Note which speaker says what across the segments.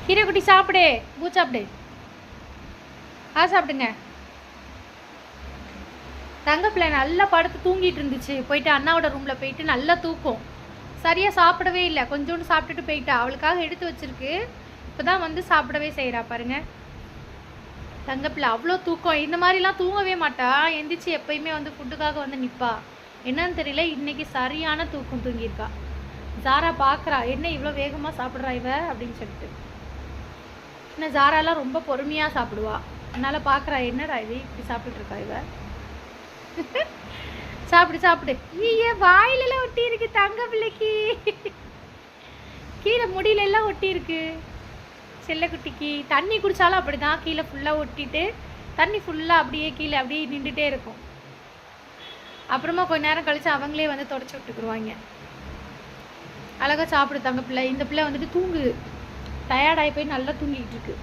Speaker 1: கீரை குட்டி சாப்பிடு, பூ சாப்பிடு. சாப்பிடுங்க. தங்க பிள்ளை நல்லா படுத்து தூங்கிட்டு இருந்துச்சு. போயிட்டு அண்ணாவோட ரூமில் போயிட்டு நல்லா தூக்கம். சரியாக சாப்பிடவே இல்லை. கொஞ்சோண்டு சாப்பிட்டுட்டு போயிட்டா. அவளுக்காக எடுத்து வச்சிருக்கு. இப்போ தான் வந்து சாப்பிடவே செய்கிறா பாருங்க. தங்கப்பிள்ளை அவ்வளோ தூக்கம். இந்த மாதிரிலாம் தூங்கவே மாட்டா. எந்திரிச்சு எப்பயுமே வந்து ஃபுட்டுக்காக வந்து நிற்பா. என்னன்னு தெரியல, இன்னைக்கு சரியான தூக்கம் தூங்கியிருக்கா. ஜாரா பார்க்குறா, என்ன இவ்வளோ வேகமாக சாப்பிட்றா இவ அப்படின்னு சொல்லிட்டு. இன்னும் ஜாராலாம் ரொம்ப பொறுமையாக சாப்பிடுவா. அதனால் பார்க்குறா, என்னடா இது இப்படி சாப்பிட்டுருக்கா இவ. சாப்பிடு சாப்பிடு. ஐயே வாயிலெல்லாம் ஒட்டி இருக்கு தங்க பிள்ளைக்கு. கீழே முடியலெல்லாம் ஒட்டி இருக்கு செல்லக்குட்டிக்கு. தண்ணி குடித்தாலும் அப்படி தான், கீழே ஃபுல்லாக ஒட்டிட்டு தண்ணி ஃபுல்லாக அப்படியே கீழே அப்படியே நின்றுட்டே இருக்கும். அப்புறமா கொஞ்ச நேரம் கழித்து அவங்களே வந்து தொடச்சி விட்டுக்குருவாங்க. அழகாக சாப்பிடு தங்க பிள்ளை. இந்த பிள்ளை வந்துட்டு தூங்குது. டயர்டாகி போய் நல்லா தூங்கிட்டு இருக்கு.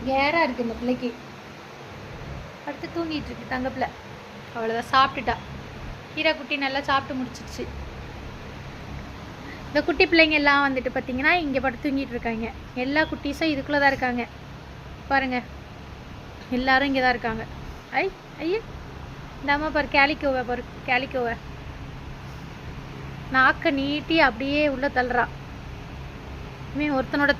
Speaker 1: கேராக இருக்குது இந்த பிள்ளைக்கு. அடுத்து தூங்கிட்டு இருக்கு தங்க பிள்ளை. அவ்வளோதான், சாப்பிட்டுட்டா. கீரை குட்டி நல்லா சாப்பிட்டு முடிச்சிடுச்சு. இந்த குட்டி பிள்ளைங்க எல்லாம் வந்துட்டு பார்த்தீங்கன்னா இங்கே படுத்து தூங்கிட்டு இருக்காங்க. எல்லா குட்டீஸும் இதுக்குள்ளே தான் இருக்காங்க பாருங்க. எல்லாரும் இங்கே தான் இருக்காங்க. ஐயே இந்த அம்மா பாரு, கேலிக்கோவை பாரு, கேலிக்கோவை நாக்க நீட்டி அப்படியே உள்ள தள்ளுறா. ஒருத்தனோட